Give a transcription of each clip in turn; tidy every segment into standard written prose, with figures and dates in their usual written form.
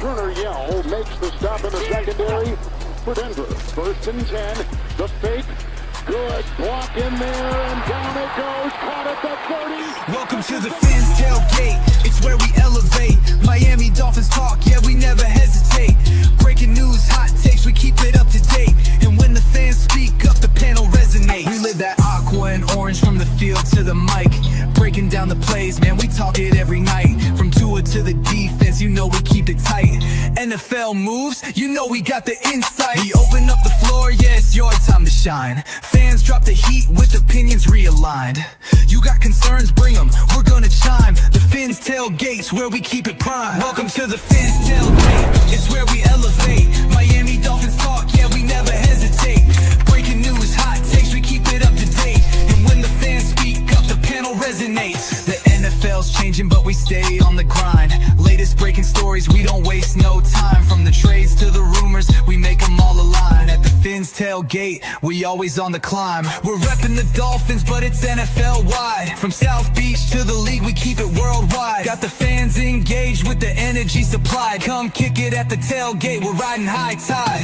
Turner Yell makes the stop in the secondary for Denver. 1st and 10. The fake. Good block in there, and down it goes. Caught at the 30. Welcome to the Fins Tailgate. It's where we elevate. Miami Dolphins talk, yeah, we never hesitate. Breaking news, hot takes, we keep it up to date. And when the fans speak up, the panel resonates. We live that aqua and orange from the field to the mic. Breaking down the plays, man, we talk it every night. From Tua to the defense, you know we keep it tight. NFL moves, you know we got the insight. We open up the floor, yeah, it's your time to shine. Fans drop the heat with opinions realigned. You got concerns, bring them, we're gonna chime. The Fins Tailgate's where we keep it prime. Welcome to the Fins Tailgate, it's where we elevate. Miami Dolphins talk, yeah, we never hesitate. Breaking news, hot takes, we keep it up to date. And when the fans speak up, the panel resonates. The NFL's changing, but we stay on the grind. Latest breaking stories, we don't waste no time. From the trades to the rumors, we make them all align. At the Fins Tailgate, we always on the climb. We're repping the Dolphins, but it's NFL wide. From South Beach to the league, we keep it worldwide. Got the fans engaged with the energy supplied. Come kick it at the tailgate, we're riding high tide.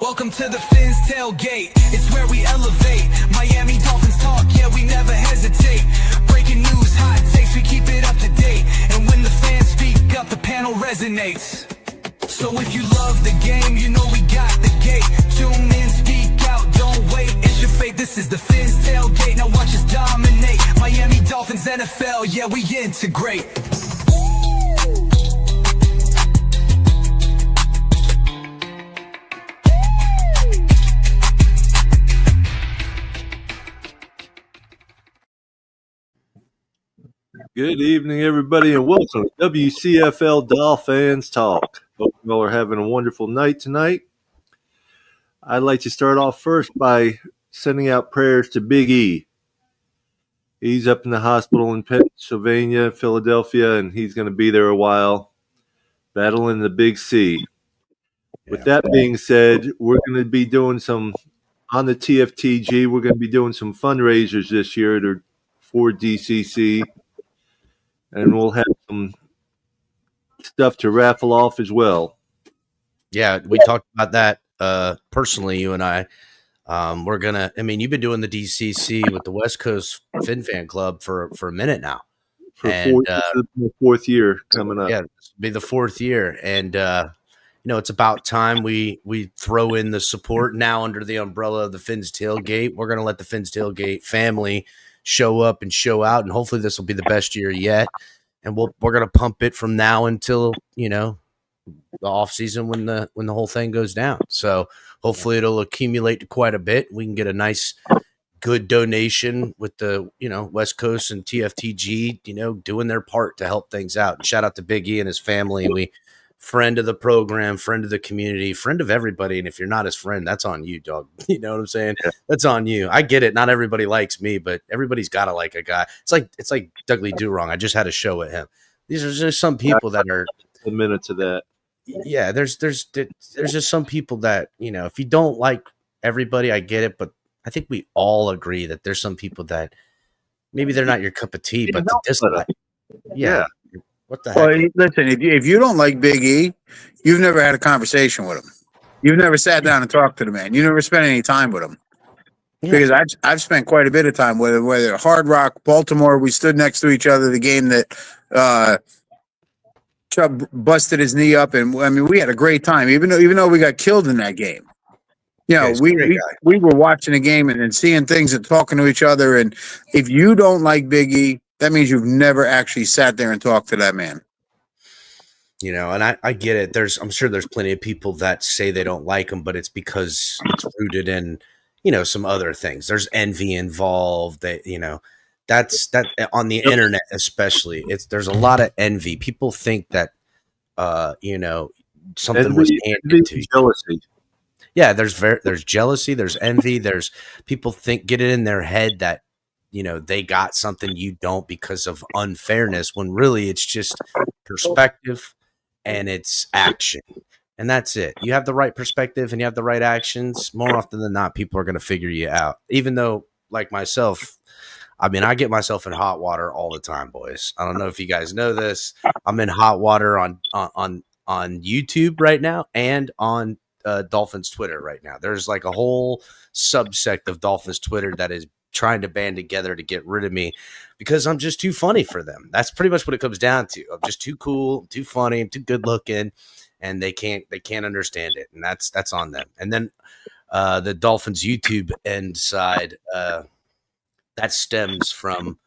Welcome to the Fins Tailgate, it's where we elevate. Miami Dolphins talk, yeah, we never hesitate. Breaking news, hot takes, we keep it up to date. And when the fans speak up, the panel resonates. So if you love the game, you know we got the gate. Tune in, speak out, don't wait, it's your fate. This is the Fins Tailgate, now watch us dominate. Miami Dolphins, NFL, yeah, we integrate. Good evening, everybody, and welcome to WCFL Dolphins Talk. Hope you all are having a wonderful night tonight. I'd like to start off first by sending out prayers to Big E. He's up in the hospital in Pennsylvania, Philadelphia, and he's going to be there a while, battling the Big C. With that being said, we're going to be doing some, on the T.F.T.G., we're going to be doing some fundraisers this year for DCC. And we'll have some stuff to raffle off as well. Yeah, we talked about that personally, you and I. We're going to – I mean, you've been doing the DCC with the West Coast Fin Fan Club for a minute now. This is the fourth year coming up. Yeah, this will be the fourth year. And, it's about time we throw in the support now under the umbrella of the Fins Tailgate. We're going to let the Fins Tailgate family – show up and show out, and hopefully this will be the best year yet. And we're gonna pump it from now until the off season when the whole thing goes down. So hopefully it'll accumulate to quite a bit. We can get a nice, good donation with the West Coast and T.F.T.G. Doing their part to help things out. And shout out to Big E and his family. We friend of the program, friend of the community, friend of everybody. And if you're not his friend, that's on you, dog. You know what I'm saying? Yeah. That's on you. I get it. Not everybody likes me, but everybody's got to like a guy. It's like Dudley Do-Wrong. I just had a show with him. These are just some people that are a minute to that. Yeah, there's just some people that, if you don't like everybody, I get it, but I think we all agree that there's some people that maybe they're not your cup of tea, but the dislike. Yeah. What the heck? Well, listen, if you don't like Big E, you've never had a conversation with him. You've never sat down and talked to the man. You never spent any time with him. Yeah. Because I've spent quite a bit of time with him, whether Hard Rock, Baltimore, we stood next to each other, the game that Chubb busted his knee up, and I mean we had a great time, even though we got killed in that game. We were watching the game and seeing things and talking to each other, and if you don't like Big E, that means you've never actually sat there and talked to that man. And I get it. I'm sure there's plenty of people that say they don't like him, but it's because it's rooted in, some other things. There's envy involved. That's on the internet, especially. There's a lot of envy. People think that, something was handed to you. Jealousy. Yeah, there's jealousy. There's envy. There's people get it in their head that, they got something you don't because of unfairness, when really it's just perspective and it's action. And that's it. You have the right perspective and you have the right actions. More often than not, people are going to figure you out. Even though, like myself, I mean, I get myself in hot water all the time, boys. I don't know if you guys know this. I'm in hot water on YouTube right now and on Dolphins Twitter right now. There's like a whole subsect of Dolphins Twitter that is trying to band together to get rid of me because I'm just too funny for them. That's pretty much what it comes down to. I'm just too cool, too funny, I'm too good looking, and they can't understand it, and that's on them. And then the Dolphins YouTube end side, that stems from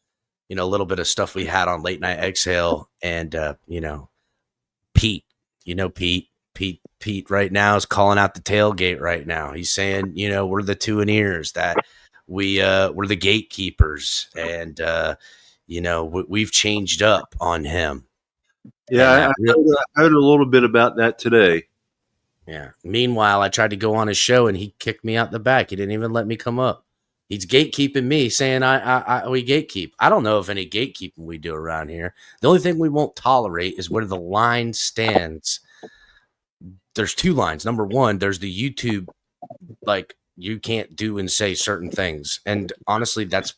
a little bit of stuff we had on Late Night Exhale, and Pete, Pete right now is calling out the tailgate right now. He's saying, we're the two in ears, that we're the gatekeepers, and we've changed up on him. Yeah, I heard a little bit about that today. Yeah. Meanwhile, I tried to go on his show and he kicked me out the back. He didn't even let me come up. He's gatekeeping me, saying we gatekeep. I don't know if any gatekeeping we do around here. The only thing we won't tolerate is where the line stands. There's two lines. Number one, there's the YouTube, like, you can't do and say certain things. And honestly, that's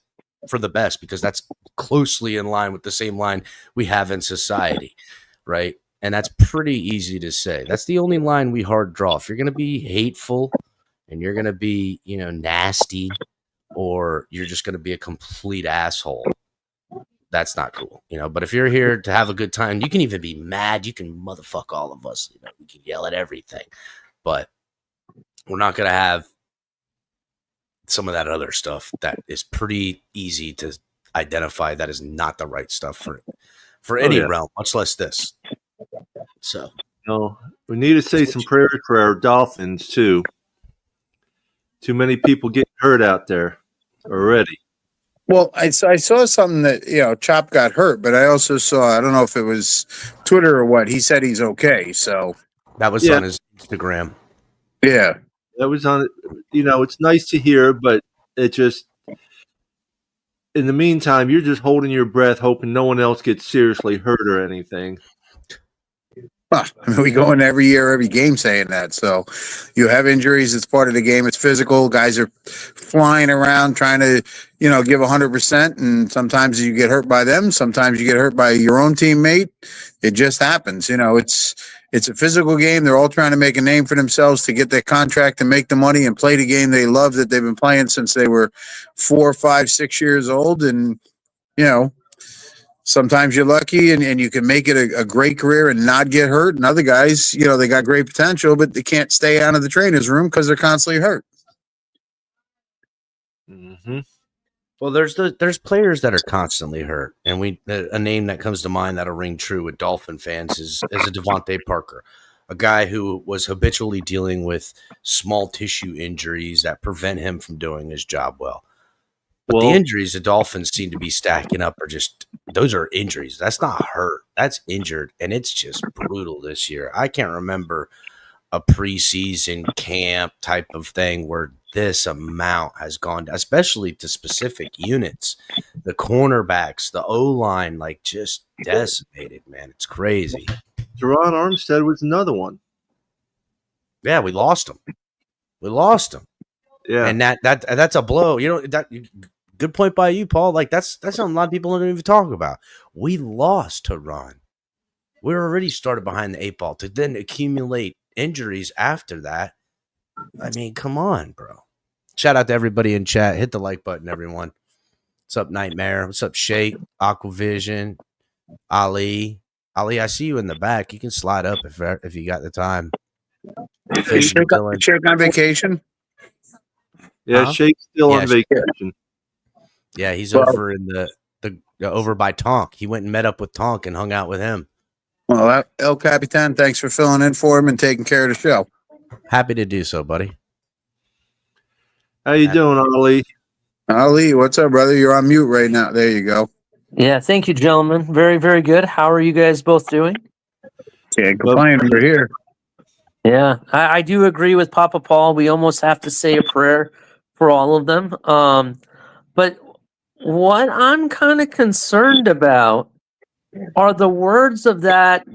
for the best, because that's closely in line with the same line we have in society, right? And that's pretty easy to say. That's the only line we hard draw. If you're going to be hateful and you're going to be, nasty, or you're just going to be a complete asshole, that's not cool, But if you're here to have a good time, you can even be mad. You can motherfuck all of us. We can yell at everything, but we're not going to have some of that other stuff that is pretty easy to identify that is not the right stuff for any realm, much less this. So, we need to say some prayers for our Dolphins too. Too many people getting hurt out there already. Well, I saw something that, Chop got hurt, but I also saw, I don't know if it was Twitter or what, he said he's okay. So that was on his Instagram. Yeah. That was on, it's nice to hear, but it just, in the meantime, you're just holding your breath, hoping no one else gets seriously hurt or anything. We go in every year, every game saying that. So you have injuries. It's part of the game. It's physical. Guys are flying around trying to, give 100%. And sometimes you get hurt by them. Sometimes you get hurt by your own teammate. It just happens. It's a physical game. They're all trying to make a name for themselves to get their contract and make the money and play the game they love that they've been playing since they were 4, 5, 6 years old. And, sometimes you're lucky and you can make it a great career and not get hurt. And other guys, they got great potential, but they can't stay out of the trainer's room because they're constantly hurt. Mm-hmm. Well, there's players that are constantly hurt, and a name that comes to mind that'll ring true with Dolphin fans is a Devontae Parker, a guy who was habitually dealing with small tissue injuries that prevent him from doing his job well. But the injuries the Dolphins seem to be stacking up those are injuries. That's not hurt. That's injured. And it's just brutal this year. I can't remember a preseason camp type of thing where this amount has gone, especially to specific units. The cornerbacks, the O-line, just decimated, man. It's crazy. Teron Armstead was another one. Yeah, we lost him. Yeah. And that's a blow. Good point by you, Paul. That's something a lot of people don't even talk about. We lost to Ron. We're already started behind the 8 ball to then accumulate injuries after that. I mean, come on, bro. Shout out to everybody in chat. Hit the like button, everyone. What's up, Nightmare? What's up, Shake, Aquavision, Ali? Ali, I see you in the back. You can slide up if you got the time. Shake on vacation? Yeah, huh? Shake's still on vacation. Yeah, he's over in the over by Tonk. He went and met up with Tonk and hung out with him. Well, El Capitan, thanks for filling in for him and taking care of the show. Happy to do so, buddy. How you doing, Ali? Ali, what's up, brother? You're on mute right now. There you go. Yeah, thank you, gentlemen. Very, very good. How are you guys both doing? Can't complain over here. Yeah, I do agree with Papa Paul. We almost have to say a prayer for all of them. But what I'm kind of concerned about are the words of that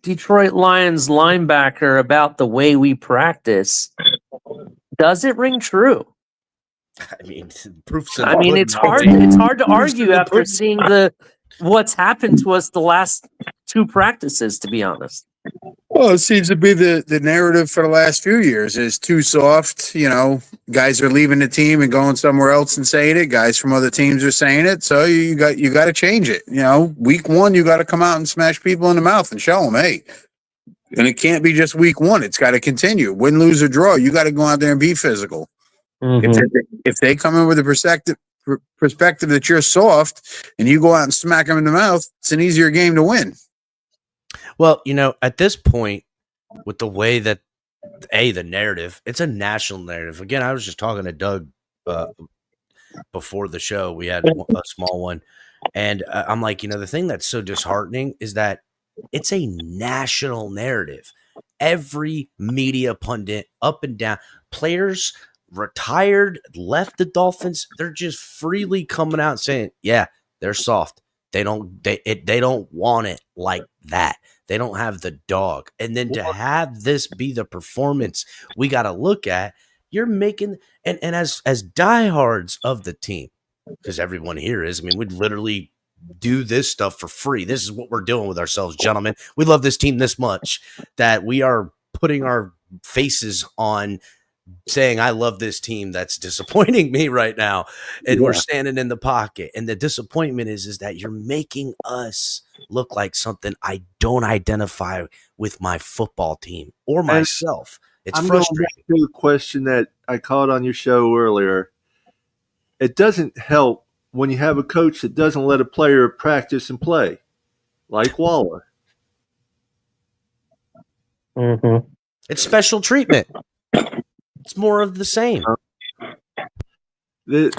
Detroit Lions linebacker about the way we practice. Does it ring true? I mean, proofs. I mean, it's hard to argue after seeing what's happened to us the last 2 practices, to be honest. Well, it seems to be the narrative for the last few years is too soft. Guys are leaving the team and going somewhere else and saying it. Guys from other teams are saying it. So you got to change it. Week one, you got to come out and smash people in the mouth and show them, hey. And it can't be just week one. It's got to continue. Win, lose, or draw. You got to go out there and be physical. If they come in with a perspective that you're soft and you go out and smack them in the mouth, it's an easier game to win. Well, at this point, with the way that the narrative, it's a national narrative. Again, I was just talking to Doug before the show. We had a small one, and I'm like, the thing that's so disheartening is that it's a national narrative. Every media pundit, up and down, players retired, left the Dolphins, they're just freely coming out and saying, yeah, they're soft. They don't want it like that. They don't have the dog. And then to have this be the performance we got to look at, you're making and as diehards of the team, because everyone here is, we'd literally do this stuff for free. This is what we're doing with ourselves, gentlemen. We love this team this much that we are putting our faces on saying, I love this team that's disappointing me right now. And we're standing in the pocket. And the disappointment is that you're making us look like something I don't identify with my football team or myself. It's frustrating. Going back to the question that I caught on your show earlier. It doesn't help when you have a coach that doesn't let a player practice and play, like Waller. It's special treatment. It's more of the same. The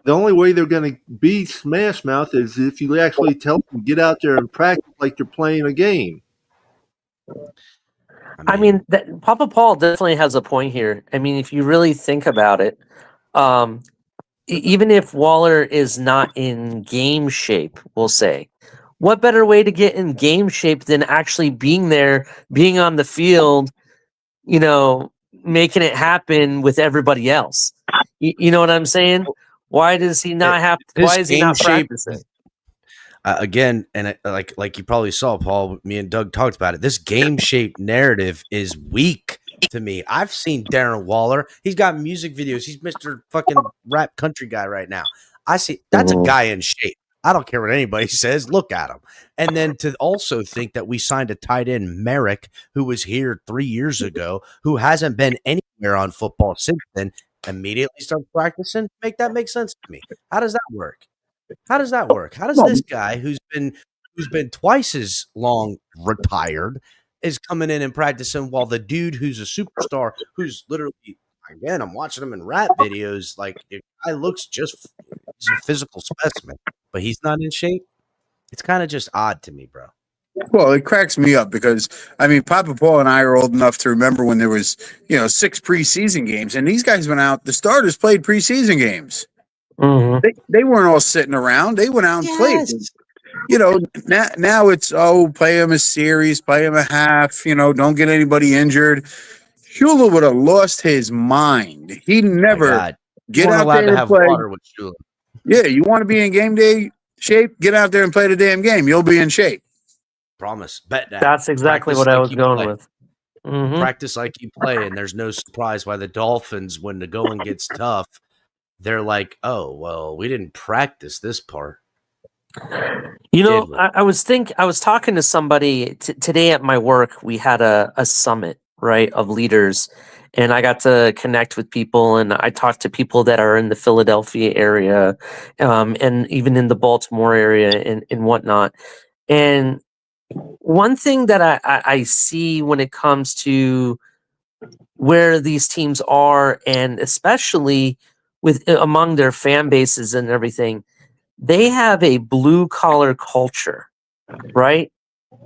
only way they're going to be smash mouth is if you actually tell them get out there and practice like you're playing a game. Papa Paul definitely has a point here. If you really think about it, even if Waller is not in game shape, we'll say, what better way to get in game shape than actually being there, being on the field, making it happen with everybody else? You know what I'm saying? Why does he not have? Why is he not practicing? Again, and like you probably saw, Paul, me and Doug talked about it. This game shape narrative is weak to me. I've seen Darren Waller. He's got music videos. He's Mr. fucking rap country guy right now. I see that's a guy in shape. I don't care what anybody says. Look at him. And then to also think that we signed a tight end, Merrick, who was here 3 years ago, who hasn't been anywhere on football since then, immediately start practicing. Make sense to me. How does that work? How does this guy who's been twice as long retired is coming in and practicing while the dude who's a superstar, who's literally, again, I'm watching him in rap videos, like the guy looks he's a physical specimen, but he's not in shape. It's kind of just odd to me, bro. Well, it cracks me up because, Papa Paul and I are old enough to remember when there was, 6 preseason games, and these guys went out. The starters played preseason games. They weren't all sitting around. They went out and played. Now it's, play him a series, play him a half, don't get anybody injured. Shula would have lost his mind. He never get out there and play. Water with Shula. Yeah, you want to be in game day shape? Get out there and play the damn game. You'll be in shape. Promise. Bet that. That's exactly what I was going with. Practice like you play, and there's no surprise why the Dolphins, when the going gets tough, they're like, oh, well, we didn't practice this part. I was talking to somebody today at my work. We had a summit, right, of leaders, and I got to connect with people, and I talked to people that are in the Philadelphia area, and even in the Baltimore area and whatnot. And one thing that I see when it comes to where these teams are, and especially with among their fan bases and everything, they have a blue collar culture, right?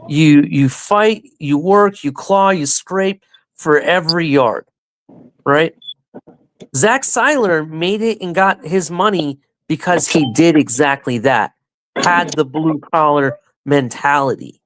You fight, you work, you claw, you scrape for every yard, right? Zach Seiler made it and got his money because he did exactly that. Had the blue collar mentality.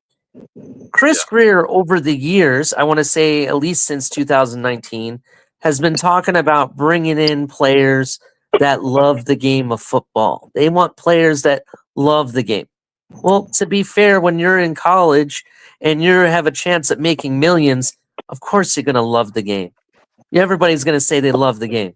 Chris Greer, over the years, I want to say at least since 2019, has been talking about bringing in players that love the game of football. They want players that love the game. Well, to be fair, when you're in college and you have a chance at making millions, of course you're going to love the game. Everybody's going to say they love the game.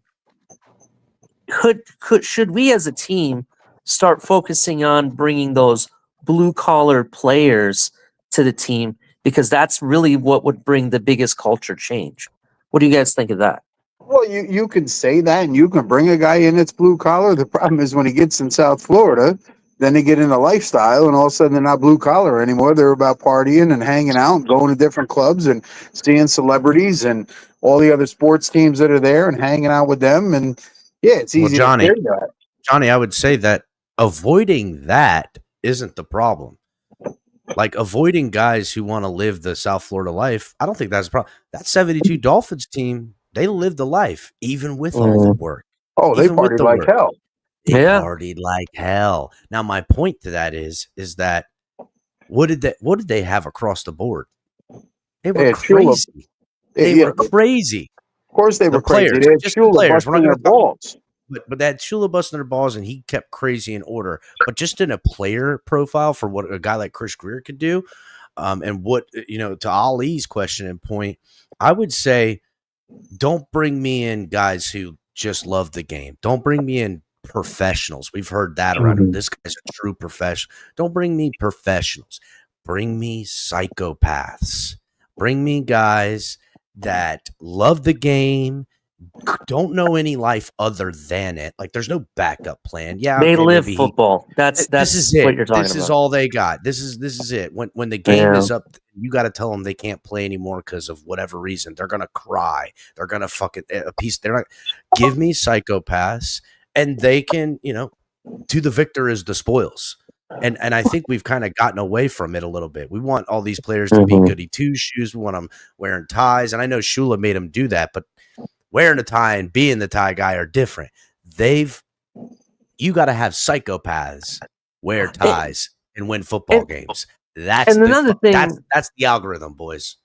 Should we as a team start focusing on bringing those blue collar players to the team, because that's really what would bring the biggest culture change? What do you guys think of that? Well, you can say that, and you can bring a guy in that's blue collar. The problem is when he gets in South Florida, then they get into lifestyle, and all of a sudden they're not blue collar anymore. They're about partying and hanging out, and going to different clubs and seeing celebrities and all the other sports teams that are there and hanging out with them. And yeah, it's Well, easy to say that. Johnny, I would say that avoiding that isn't the problem. Like avoiding guys who want to live the South Florida life, I don't think that's a problem. That 72 Dolphins team, they lived the life, even with all the work. Oh, they Even with partied the like work. hell. They Yeah. partied like hell. Now, my point to that is that what did they have across the board? They were They had Shula. crazy. They Yeah, were crazy. of course they The were crazy. players, They had just the Shula players. We're not busting their going to talk. balls. But that Shula busting their balls, and he kept crazy in order. But just in a player profile for what a guy like Chris Greer could do, and what to Ali's question and point, I would say, don't bring me in guys who just love the game. Don't bring me in professionals. We've heard that around him. This guy's a true professional. Don't bring me professionals. Bring me psychopaths. Bring me guys that love the game, don't know any life other than it. Like there's no backup plan. Yeah, They okay, live maybe football. That's this is it. what you're talking This is about. all they got. This is it. When the game Yeah. is up, you got to tell them they can't play anymore because of whatever reason. They're gonna cry. They're gonna fucking a piece. They're not. Give me psychopaths, and they can to the victor is the spoils. And I think we've kind of gotten away from it a little bit. We want all these players to be goody two shoes. We want them wearing ties, and I know Shula made them do that, but wearing a tie and being the tie guy are different. You got to have psychopaths wear ties and win football games. That's another thing. That's the algorithm, boys.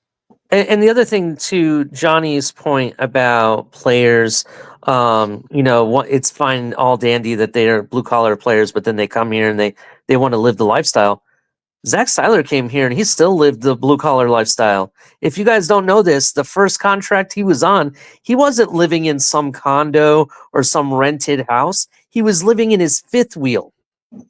And the other thing, to Johnny's point about players, it's fine, all dandy that they are blue collar players, but then they come here and they want to live the lifestyle. Zach Seiler came here and he still lived the blue collar lifestyle. If you guys don't know this, the first contract he was on, he wasn't living in some condo or some rented house. He was living in his fifth wheel.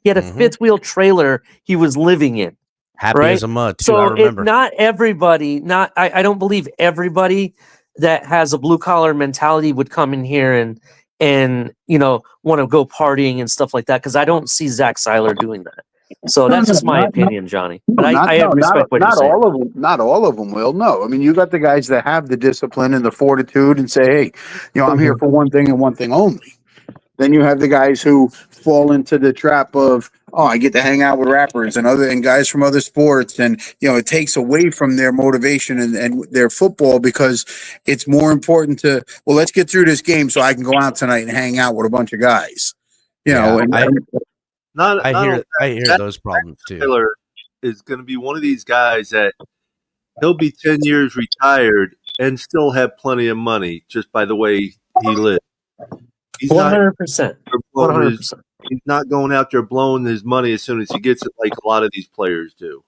He had a fifth wheel trailer he was living in. Happy right? as a mud, too. So I remember. not everybody, I don't believe everybody that has a blue collar mentality would come in here and want to go partying and stuff like that, because I don't see Zach Seiler doing that. So that's just my opinion, Johnny. But I respect what you're saying. All of them. Not all of them will. No, I mean you got the guys that have the discipline and the fortitude and say, hey, I'm here for one thing and one thing only. Then you have the guys who fall into the trap of, I get to hang out with rappers and guys from other sports, and it takes away from their motivation and their football, because it's more important to, let's get through this game so I can go out tonight and hang out with a bunch of guys. I hear those problems too. Taylor is going to be one of these guys that he'll be 10 years retired and still have plenty of money just by the way he lives. He's 100%. 100%. He's not going out there blowing his money as soon as he gets it, like a lot of these players do.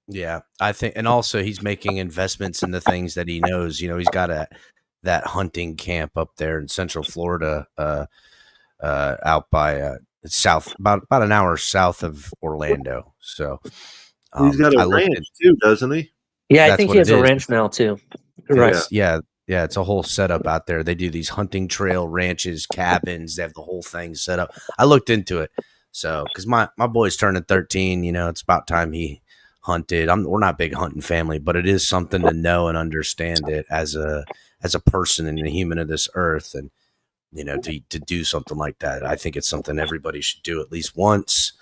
Yeah, I think, and also he's making investments in the things that he knows. He's got that hunting camp up there in Central Florida, out by south, about an hour south of Orlando. So he's got a ranch too, doesn't he? Yeah, I think he has a ranch now too. Right. Yeah, it's a whole setup out there. They do these hunting trail ranches, cabins. They have the whole thing set up. I looked into it. So, because my boy's turning 13, it's about time he hunted. We're not a big hunting family, but it is something to know and understand it as a person and a human of this earth, and to do something like that. I think it's something everybody should do at least once.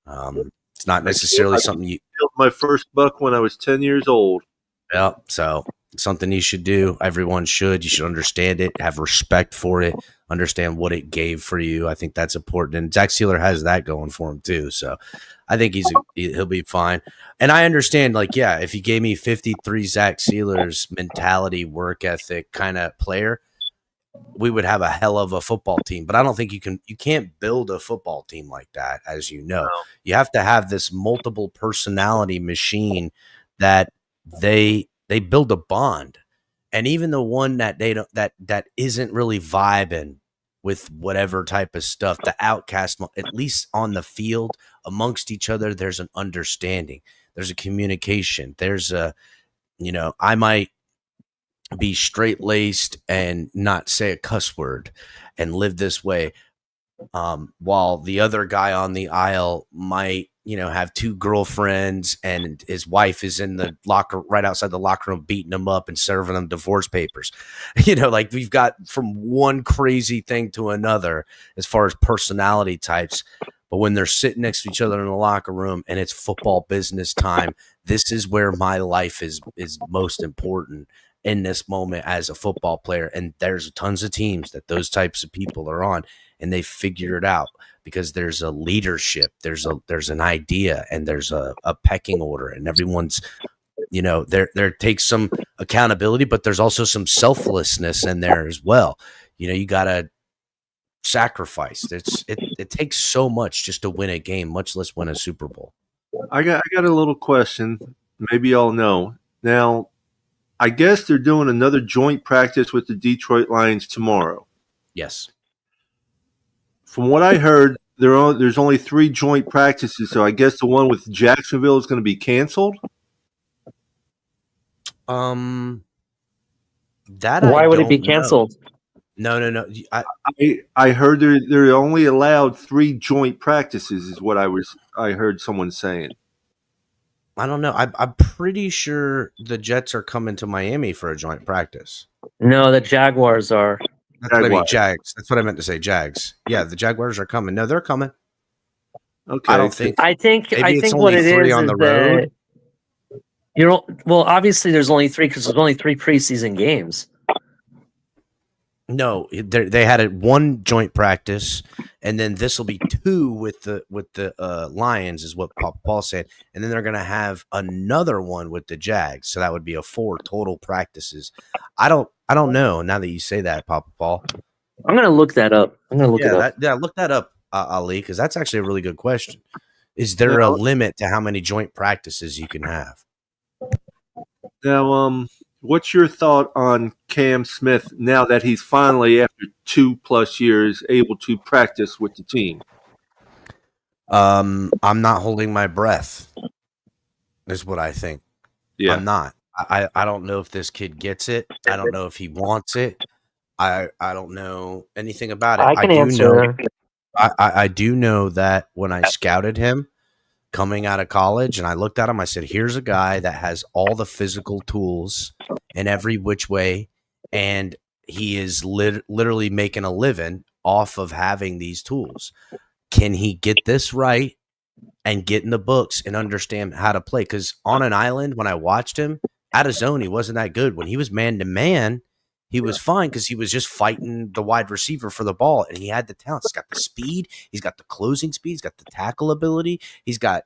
It's not necessarily something you killed my first buck when I was 10 years old. Yeah, so something you should do. Everyone should. You should understand it, have respect for it, understand what it gave for you. I think that's important. And Zach Seiler has that going for him too. So I think he'll be fine. And I understand, if you gave me 53 Zach Seilers mentality, work ethic kind of player, we would have a hell of a football team. But I don't think you can't build a football team like that, as you know. You have to have this multiple personality machine that they build a bond. And even the one that they don't that isn't really vibing with whatever type of stuff, the outcast, at least on the field amongst each other, there's an understanding. There's a communication. There's a, I might be straight laced and not say a cuss word and live this way. While the other guy on the aisle might, have two girlfriends and his wife is in the locker right outside the locker room beating him up and serving them divorce papers. Like we've got from one crazy thing to another as far as personality types. But when they're sitting next to each other in the locker room and it's football business time, this is where my life is most important in this moment as a football player. And there's tons of teams that those types of people are on, and they figure it out because there's a leadership, there's an idea, and there's a pecking order, and everyone's, there takes some accountability, but there's also some selflessness in there as well. You got to sacrifice. It takes so much just to win a game, much less win a Super Bowl. I got a little question. Maybe y'all know. Now, I guess they're doing another joint practice with the Detroit Lions tomorrow. Yes. From what I heard, there's only 3 joint practices, so I guess the one with Jacksonville is going to be canceled. Why would it be canceled? No. I heard they're only allowed 3 joint practices, is what I heard someone saying. I don't know. I'm pretty sure the Jets are coming to Miami for a joint practice. No, the Jaguars are. That's what I mean, Jags. That's what I meant to say, Jags. Yeah, the Jaguars are coming. No, they're coming. Okay. I don't think. I think what it is on the road. Well, obviously there's only 3 because there's only 3 preseason games. No, they had one joint practice, and then this will be 2 with the Lions, is what Paul said, and then they're going to have another one with the Jags, so that would be a 4 total practices. I don't know. Now that you say that, Papa Paul, I'm going to look that up. Look that up, Ali, because that's actually a really good question. Is there a limit to how many joint practices you can have? Now, what's your thought on Cam Smith now that he's finally, after 2+ years, able to practice with the team? I'm not holding my breath, is what I think. Yeah. I'm not. I don't know if this kid gets it. I don't know if he wants it. I don't know anything about it. I can answer. I do know that when I scouted him coming out of college and I looked at him, I said, here's a guy that has all the physical tools in every which way, and he is literally making a living off of having these tools. Can he get this right and get in the books and understand how to play? Because on an island, when I watched him out of zone, he wasn't that good. When he was man-to-man, he was fine because he was just fighting the wide receiver for the ball, and he had the talent. He's got the speed. He's got the closing speed. He's got the tackle ability. He's got,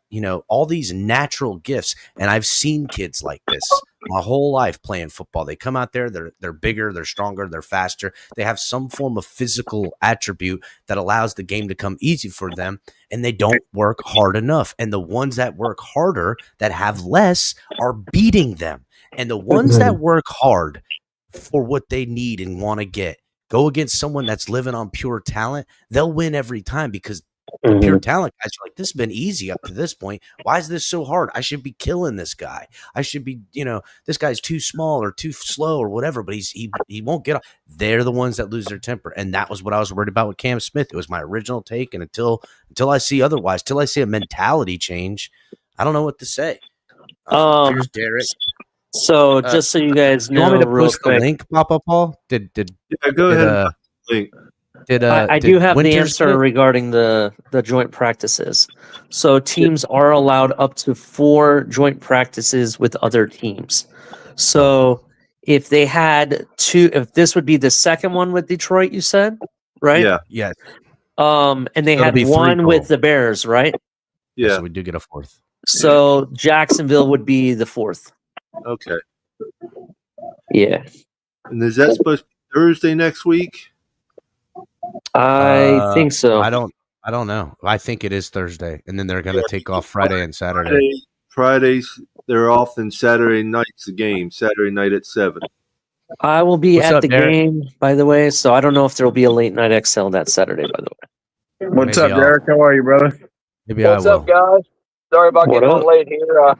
all these natural gifts, and I've seen kids like this my whole life playing football. They come out there, they're bigger, they're stronger, they're faster. They have some form of physical attribute that allows the game to come easy for them, and they don't work hard enough. And the ones that work harder, that have less, are beating them. And the ones that work hard for what they need and want to get, go against someone that's living on pure talent, they'll win every time because the pure talent guys are like, this has been easy up to this point. Why is this so hard? I should be killing this guy. I should be, this guy's too small or too slow or whatever, but he won't get off. They're the ones that lose their temper. And that was what I was worried about with Cam Smith. It was my original take. And until I see otherwise, till I see a mentality change, I don't know what to say. Here's Derek. So just so you guys know, you want me to real post quick, the link, Papa Paul? Go ahead. I do have the answer regarding the joint practices. So teams are allowed up to 4 joint practices with other teams. So if they had 2, if this would be the second one with Detroit, you said, right? Yeah. Yes. And they It'll had be 3 one with total. the Bears, right? Yeah. So we do get a 4th. So Jacksonville would be the 4th. Okay. Yeah. And is that supposed Thursday next week? I think so. I don't know. I think it is Thursday, and then they're going to take off Friday and Saturday. Fridays, they're off, and Saturday night's the game. Saturday night at 7. I will be What's at up, the Derek? game, by the way, so I don't know if there will be a late night XL that Saturday, by the way. What's Maybe up, Derek? How are you, brother? Maybe What's I will. up, guys? Sorry about What getting up? on late here.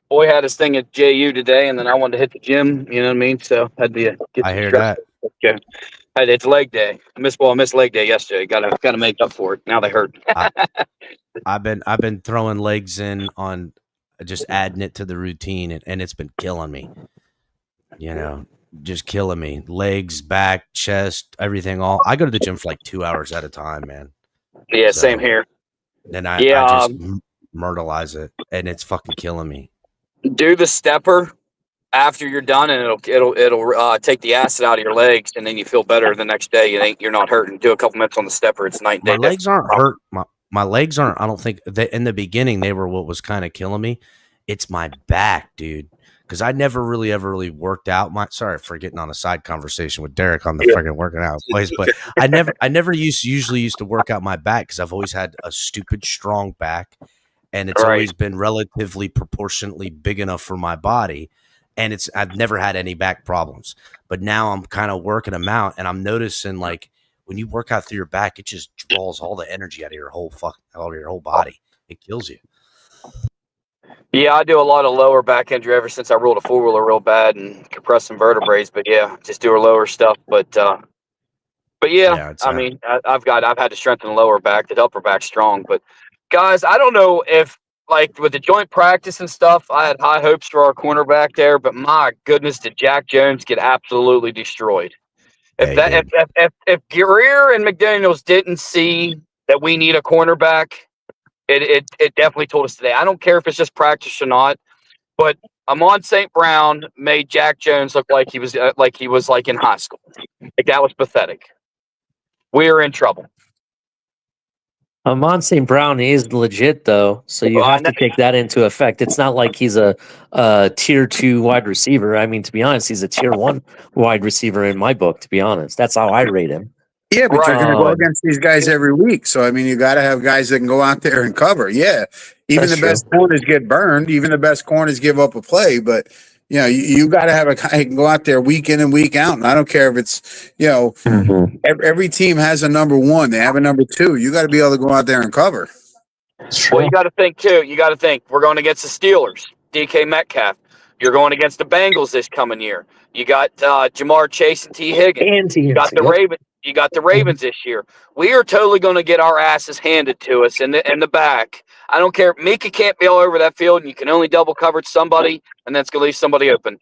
Boy had his thing at JU today, and then I wanted to hit the gym. You know what I mean? So had to get I some hear stress. that. Okay. It's leg day. I missed leg day yesterday. Gotta make up for it. Now they hurt. I've been throwing legs in on just adding it to the routine, and it's been killing me. You know, just killing me. Legs, back, chest, everything. All I go to the gym for like 2 hours at a time, man. Yeah, So, same here. Then I Yeah, just myrtleize it, and it's fucking killing me. do the stepper after you're done, and it'll take the acid out of your legs, and then you feel better the next day. You're not hurting. Do a couple minutes on the stepper. It's night and day. My legs aren't hurt. My legs aren't. I don't think in the beginning they were what was kind of killing me. It's my back, dude. Because I never really ever really worked out. Sorry for getting on a side conversation with Derek on the freaking working out place, but I never usually used to work out my back because I've always had a stupid strong back, and it's Right. always been relatively proportionately big enough for my body, and I've never had any back problems. But now I'm kind of working them out, and I'm noticing like when you work out through your back, it just draws all the energy out of your whole body. It kills you. Yeah, I do a lot of lower back injury ever since I rolled a 4-wheeler real bad and compressed some vertebrae. But yeah, just do a lower stuff. But yeah, it's I mean, I've had to strengthen the lower back, the upper back strong. But guys, I don't know if like with the joint practice and stuff, I had high hopes for our cornerback there. But my goodness, did Jack Jones get absolutely destroyed? Yeah, If Greer and McDaniels didn't see that we need a cornerback, it definitely told us today. I don't care if it's just practice or not, but Amon St. Brown made Jack Jones look like he was like in high school. Like that was pathetic. We're in trouble. Amon St. Brown is legit, though, so you Well, I have to take that into effect. It's not like he's a tier 2 wide receiver. I mean, to be honest, he's a tier 1 wide receiver in my book, to be honest. That's how I rate him. Yeah, but you're Right. going to go against these guys every week. So, I mean, you got to have guys that can go out there and cover. Yeah. Even That's the best corners get burned. Even the best corners give up a play. But, you know, you got to have a guy who can go out there week in and week out. And I don't care if it's, you know, every team has a number 1. They have a number 2. You got to be able to go out there and cover. Well, you got to think, too. You got to think. We're going against the Steelers, DK Metcalf. You're going against the Bengals this coming year. You got Jamar Chase and T. Higgins. You got the Ravens. You got the Ravens this year. We are totally going to get our asses handed to us in the back. I don't care. Mika can't be all over that field, and you can only double cover somebody, and that's going to leave somebody open.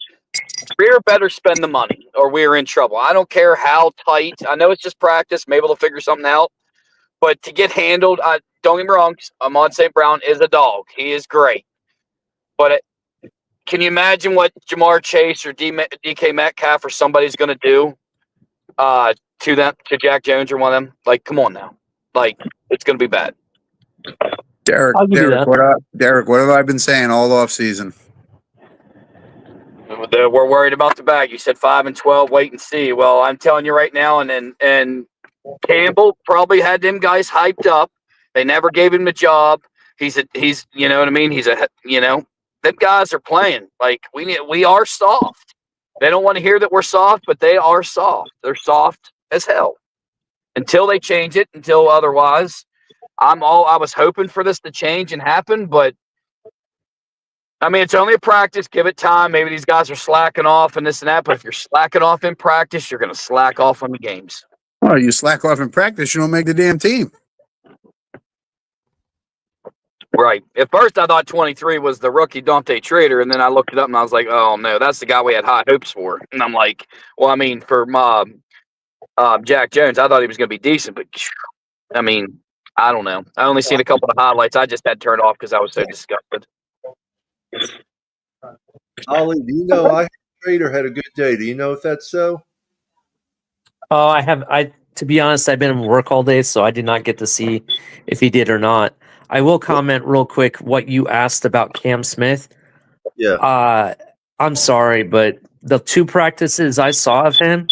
Greer better spend the money, or we're in trouble. I don't care how tight. I know it's just practice. Maybe they'll figure something out. But to get handled, don't get me wrong, Amon St. Brown is a dog. He is great. But can you imagine what Jamar Chase or DK Metcalf or somebody's going to do to Jack Jones or one of them? Like, come on now. Like, it's going to be bad. Derek, what have I been saying all off season? We're worried about the bag. You said 5-12. Wait and see. Well, I'm telling you right now, and Campbell probably had them guys hyped up. They never gave him the job. He's you know what I mean. Them guys are playing like we are soft. They don't want to hear that we're soft, but they are soft. They're soft as hell. Until they change it, until otherwise, I was hoping for this to change and happen, but I mean, it's only a practice. Give it time. Maybe these guys are slacking off and this and that, but if you're slacking off in practice, you're going to slack off on the games. Oh, you slack off in practice, you don't make the damn team. Right. At first, I thought 23 was the rookie Dante Trader, and then I looked it up and I was like, oh, no, that's the guy we had high hopes for. And I'm like, well, I mean, for Jack Jones, I thought he was going to be decent, but I mean, I don't know. I only seen a couple of highlights. I just had turned off because I was so disgusted. Ollie, do you know I Trader had a good day? Do you know if that's so? Oh, I have. To be honest, I've been at work all day, so I did not get to see if he did or not. I will comment real quick what you asked about Cam Smith. Yeah. I'm sorry, but the 2 practices I saw of him,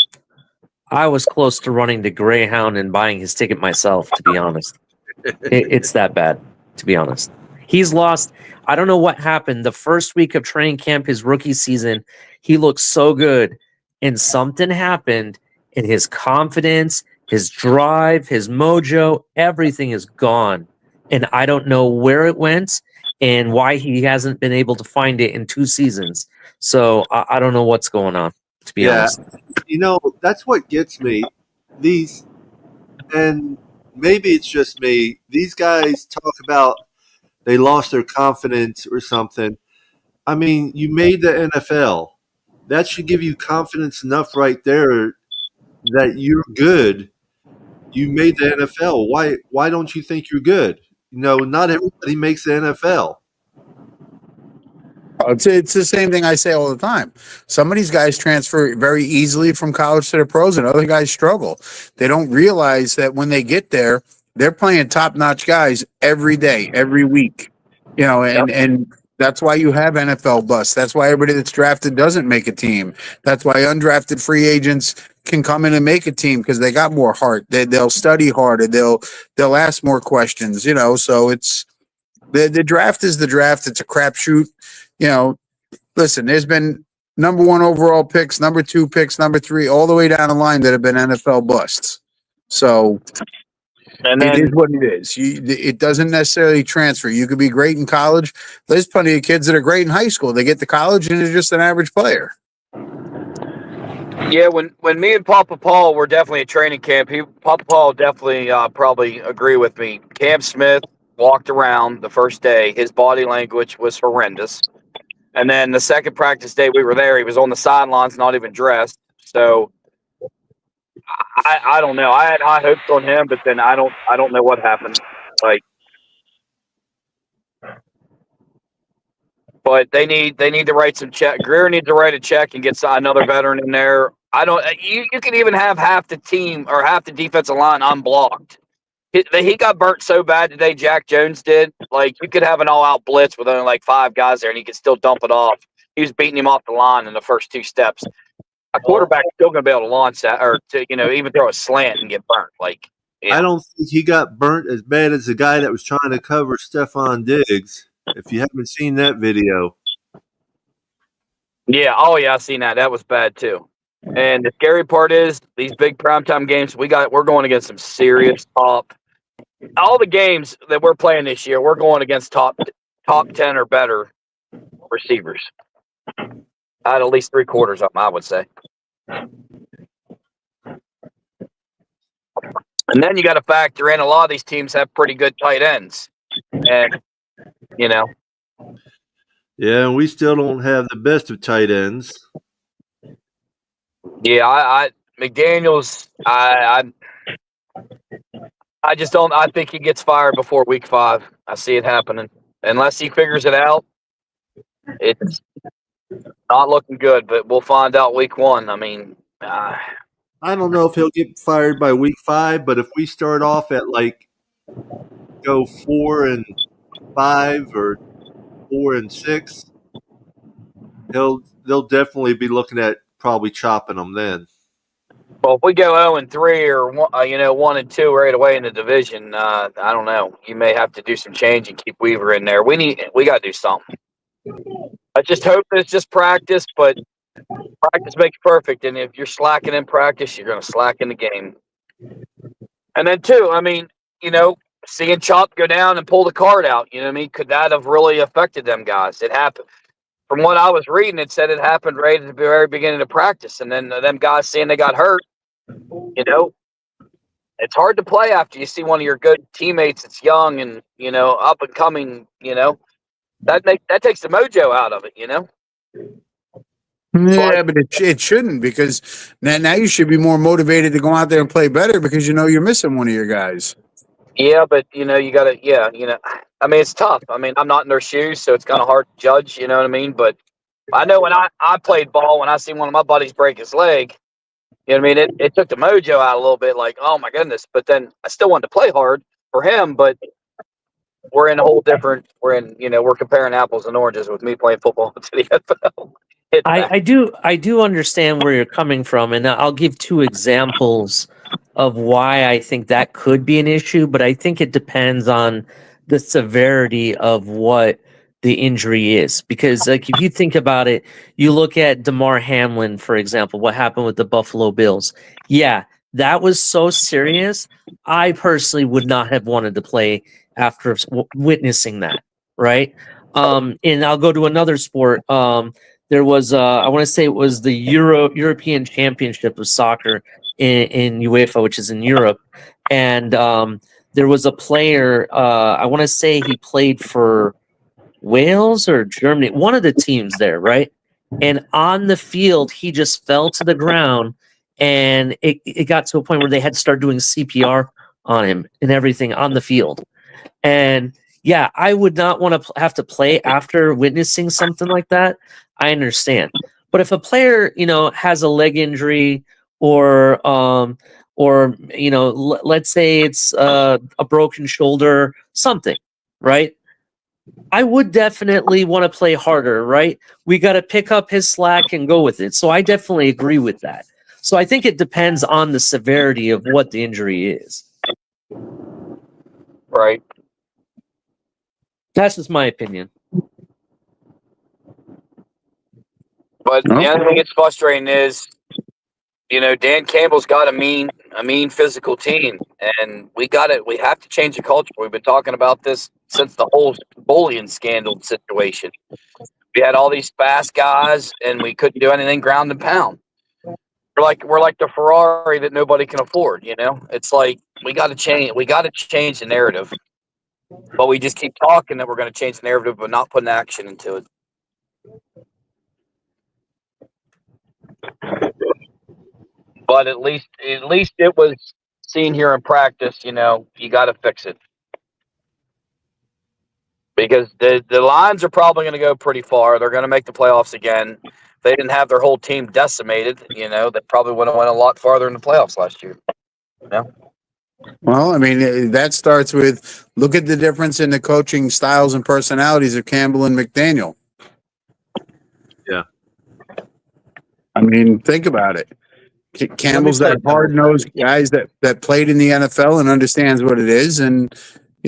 I was close to running to Greyhound and buying his ticket myself, to be honest. It's that bad, to be honest. He's lost. I don't know what happened. The first week of training camp, his rookie season, he looked so good. And something happened, and his confidence, his drive, his mojo, everything is gone. And I don't know where it went and why he hasn't been able to find it in 2 seasons. So I don't know what's going on, to be honest. That's what gets me. These, and maybe it's just me, these guys talk about they lost their confidence or something. I mean, you made the NFL. That should give you confidence enough right there that you're good. You made the NFL. Why don't you think you're good? Not everybody makes the NFL. It's the same thing I say all the time. Some of these guys transfer very easily from college to the pros, and other guys struggle. They don't realize that when they get there, they're playing top-notch guys every day, every week. And that's why you have NFL busts. That's why everybody that's drafted doesn't make a team. That's why undrafted free agents can come in and make a team because they got more heart. They'll study harder. They'll ask more questions. So it's the draft is the draft. It's a crapshoot. Listen, there's been number 1 overall picks, number 2 picks, number 3, all the way down the line that have been NFL busts. So And it then is what it is. It doesn't necessarily transfer. You could be great in college. There's plenty of kids that are great in high school. They get to college and they're just an average player. yeah, when me and Papa Paul were definitely at training camp, Papa Paul definitely probably agree with me. Cam Smith walked around the first day. His body language was horrendous. And then the second practice day we were there, he was on the sidelines, not even dressed. So I don't know. I had high hopes on him, but then I don't know what happened. But they need to write some check. Greer needs to write a check and get another veteran in there. You can even have half the team or half the defensive line unblocked. He got burnt so bad today, Jack Jones did. You could have an all-out blitz with only 5 guys there, and he could still dump it off. He was beating him off the line in the first 2 steps. A quarterback's still going to be able to launch that or to even throw a slant and get burnt. I don't think he got burnt as bad as the guy that was trying to cover Stephon Diggs. If you haven't seen that video. Yeah. Oh, yeah. I seen that. That was bad too. And the scary part is these big primetime games. We're going against some serious top. All the games that we're playing this year, we're going against top 10 or better receivers. At least 3/4 of them, I would say. And then you got to factor in a lot of these teams have pretty good tight ends, and Yeah, and we still don't have the best of tight ends. Yeah, I McDaniels, I just don't. I think he gets fired before week 5. I see it happening unless he figures it out. It's not looking good, but we'll find out week 1. I mean, I don't know if he'll get fired by week 5, but if we start off at go 4-5 or 4-6, they'll definitely be looking at probably chopping them then. well, if we go 0-3 or 1-2 right away in the division, I don't know. You may have to do some change and keep Weaver in there. We got to do something. I just hope it's just practice, but practice makes perfect. And if you're slacking in practice, you're going to slack in the game. And then, too, I mean, seeing Chop go down and pull the card out, could that have really affected them guys? It happened. From what I was reading, it said it happened right at the very beginning of practice. And then them guys seeing they got hurt, it's hard to play after you see one of your good teammates that's young and, up and coming, that takes the mojo out of it, Yeah, but it shouldn't, because now you should be more motivated to go out there and play better because you're missing one of your guys. Yeah, but you got to, I mean, it's tough. I mean, I'm not in their shoes, so it's kind of hard to judge, you know what I mean? But I know when I played ball, when I seen one of my buddies break his leg, you know what I mean? It took the mojo out a little bit, oh my goodness. But then I still wanted to play hard for him, but we're in a whole different, we're comparing apples and oranges with me playing football to the NFL. hit back. I do understand where you're coming from, and I'll give two examples of why I think that could be an issue, but I think it depends on the severity of what the injury is. Because like if you think about it, you look at DeMar Hamlin, for example, what happened with the Buffalo Bills. Yeah, that was so serious. I personally would not have wanted to play after witnessing that, right? And I'll go to another sport. There was I want to say it was the European Championship of soccer in UEFA, which is in Europe, and there was a player. I want to say he played for Wales or Germany, one of the teams there, right? And on the field, he just fell to the ground, and it got to a point where they had to start doing CPR on him and everything on the field. And yeah, I would not want to have to play after witnessing something like that. I understand. But if a player, has a leg injury or let's say it's a broken shoulder, something, right? I would definitely want to play harder, right? We got to pick up his slack and go with it. So I definitely agree with that. So I think it depends on the severity of what the injury is. Right. That's just my opinion. But the other thing that's frustrating is, Dan Campbell's got a mean physical team, and we have to change the culture. We've been talking about this since the whole bullying scandal situation. We had all these fast guys, and we couldn't do anything ground and pound. We're like the Ferrari that nobody can afford. It's like we got to change. We got to change the narrative, but we just keep talking that we're going to change the narrative, but not putting action into it. But at least it was seen here in practice. You got to fix it because the Lions are probably going to go pretty far. They're going to make the playoffs again. If they didn't have their whole team decimated, they probably would have went a lot farther in the playoffs last year. Well, I mean, that starts with look at the difference in the coaching styles and personalities of Campbell and McDaniel. Yeah. I mean, think about it. Campbell's that hard-nosed guys that played in the NFL and understands what it is. And,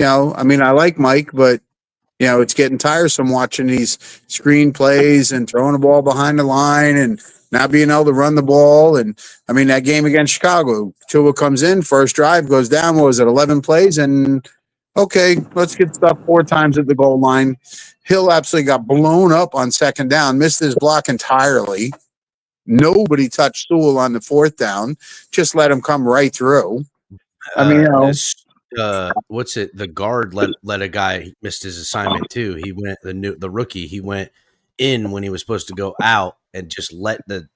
I mean, I like Mike, but, it's getting tiresome watching these screen plays and throwing the ball behind the line and not being able to run the ball. And, I mean, that game against Chicago, Tua comes in, first drive, goes down, what was it, 11 plays? And, okay, let's get stuff 4 times at the goal line. Hill absolutely got blown up on second down, missed his block entirely. Nobody touched Sewell on the 4th down. Just let him come right through. I mean, what's it? The guard let a guy missed his assignment too. He went the rookie. He went in when he was supposed to go out and just let the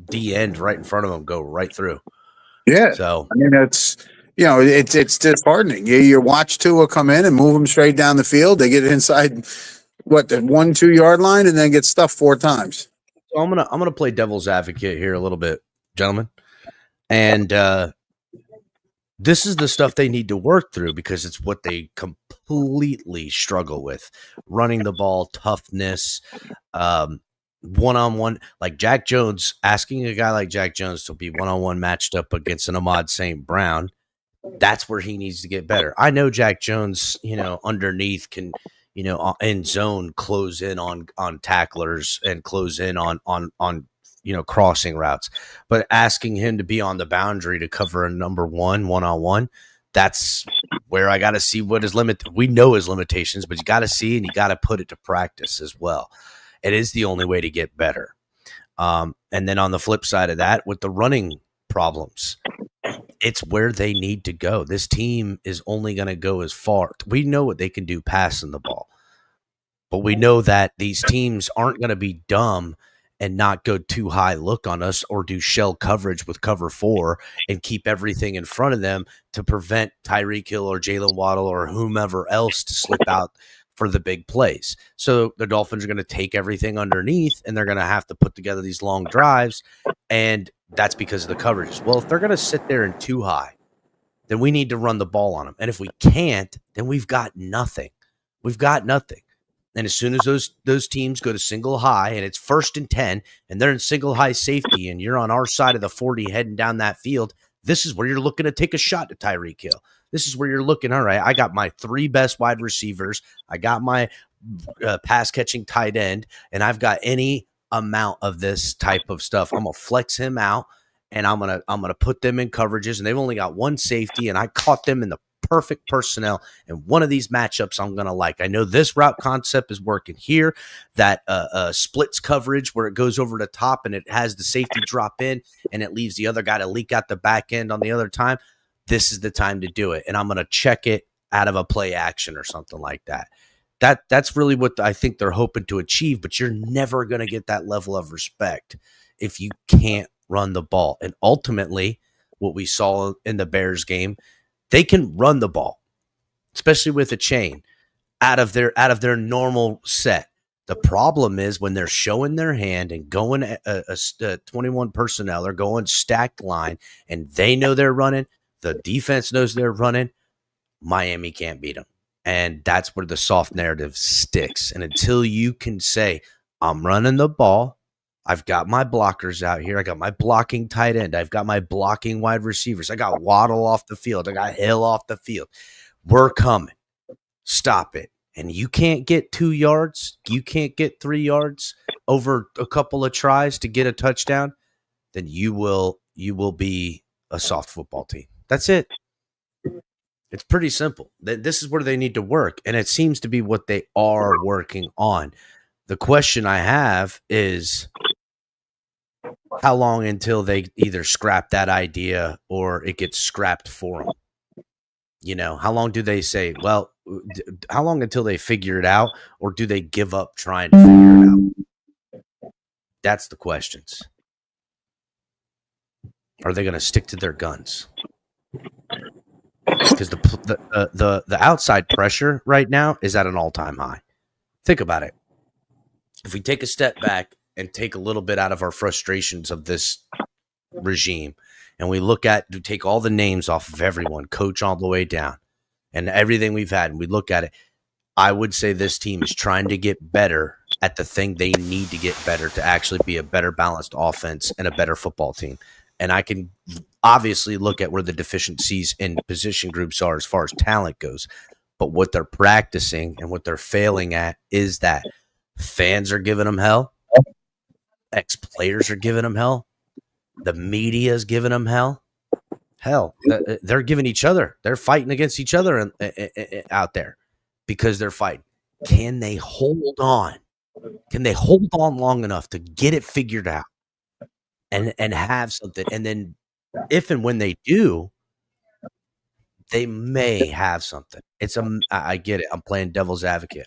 D end right in front of him go right through. Yeah. So I mean, it's it's disheartening. You watch Tua come in and move him straight down the field. They get it inside the 1-2 yard line and then get stuffed 4 times. So I'm gonna play devil's advocate here a little bit, gentlemen, and this is the stuff they need to work through because it's what they completely struggle with: running the ball, toughness, one-on-one. Like Jack Jones, asking a guy like Jack Jones to be one-on-one matched up against an Ahmad St. Brown, that's where he needs to get better. I know Jack Jones, underneath can. In zone, close in on tacklers and close in on crossing routes. But asking him to be on the boundary to cover a number one-on-one, that's where I got to see what his limit. We know his limitations, but you got to see and you got to put it to practice as well. It is the only way to get better. And then on the flip side of that, with the running problems, it's where they need to go. This team is only going to go as far. We know what they can do passing the ball, but we know that these teams aren't going to be dumb and not go too high look on us or do shell coverage with cover 4 and keep everything in front of them to prevent Tyreek Hill or Jalen Waddle or whomever else to slip out for the big plays. So the Dolphins are going to take everything underneath and they're going to have to put together these long drives, and that's because of the coverages. Well, if they're going to sit there and too high, then we need to run the ball on them. And if we can't, then we've got nothing. We've got nothing. And as soon as those teams go to single high and it's 1st and 10 and they're in single high safety and you're on our side of the 40 heading down that field, this is where you're looking to take a shot at Tyreek Hill. This is where you're looking, all right, I got my 3 best wide receivers. I got my pass catching tight end, and I've got any amount of this type of stuff. I'm going to flex him out, and I'm going to put them in coverages, and they've only got 1 safety, and I caught them in the perfect personnel, and one of these matchups I'm going to like. I know this route concept is working here, that splits coverage where it goes over the top and it has the safety drop in and it leaves the other guy to leak out the back end on the other time. This is the time to do it, and I'm going to check it out of a play action or something like that. That's really what I think they're hoping to achieve, but you're never going to get that level of respect if you can't run the ball. And ultimately, what we saw in the Bears game, they can run the ball, especially with a chain, out of their normal set. The problem is when they're showing their hand and going a 21 personnel or going stacked line, and they know they're running, the defense knows they're running, Miami can't beat them. And that's where the soft narrative sticks. And until you can say, I'm running the ball, I've got my blockers out here. I got my blocking tight end. I've got my blocking wide receivers. I got Waddle off the field. I got Hill off the field. We're coming. Stop it. And you can't get 2 yards. You can't get 3 yards over a couple of tries to get a touchdown. Then you will be a soft football team. That's it. It's pretty simple. This is where they need to work. And it seems to be what they are working on. The question I have is, how long until they either scrap that idea or it gets scrapped for them? You know, how long do they say, well, how long until they figure it out, or do they give up trying to figure it out? That's the questions. Are they going to stick to their guns? Because the outside pressure right now is at an all-time high. Think about it. If we take a step back and take a little bit out of our frustrations of this regime, and we take all the names off of everyone, coach all the way down, and everything we've had, and we look at it, I would say this team is trying to get better at the thing they need to get better to actually be a better balanced offense and a better football team. And I can obviously look at where the deficiencies in position groups are as far as talent goes. But what they're practicing and what they're failing at is that fans are giving them hell. Ex-players are giving them hell. The media is giving them hell. Hell, they're giving each other. They're fighting against each other out there because they're fighting. Can they hold on? Can they hold on long enough to get it figured out and have something? And then if and when they do, they may have something. I get it. I'm playing devil's advocate.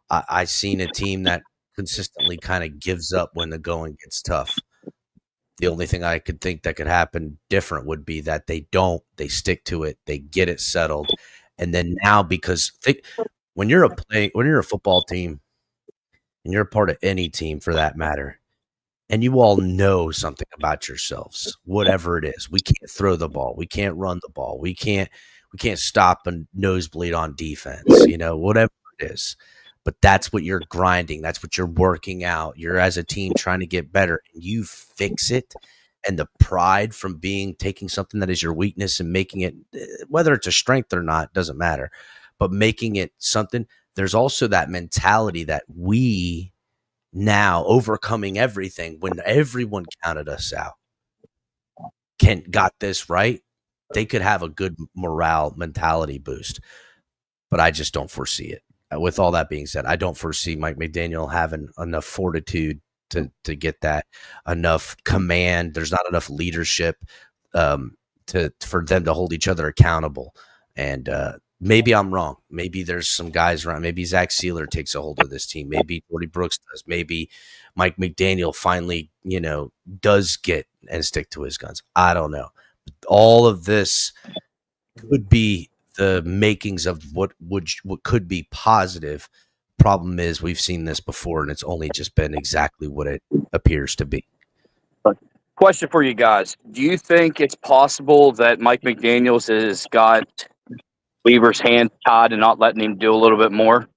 I seen a team that consistently kind of gives up when the going gets tough. The only thing I could think that could happen different would be that they stick to it, they get it settled, and then now because when you're a football team, and you're a part of any team for that matter, and you all know something about yourselves, whatever it is, we can't throw the ball, we can't run the ball, we can't stop a nosebleed on defense, whatever it is. But that's what you're grinding. That's what you're working out. You're as a team trying to get better, and you fix it. And the pride from taking something that is your weakness and making it, whether it's a strength or not, doesn't matter, but making it something. There's also that mentality that we now overcoming everything when everyone counted us out got this right. They could have a good morale mentality boost, but I just don't foresee it. With all that being said, I don't foresee Mike McDaniel having enough fortitude to get that, enough command. There's not enough leadership for them to hold each other accountable. And maybe I'm wrong. Maybe there's some guys around. Maybe Zach Sealer takes a hold of this team. Maybe Jordy Brooks does. Maybe Mike McDaniel finally, does get and stick to his guns. I don't know. All of this could be the makings of what could be positive. Problem is, we've seen this before, and it's only just been exactly what it appears to be. Question for you guys. Do you think it's possible that Mike McDaniels has got Weaver's hand tied and not letting him do a little bit more?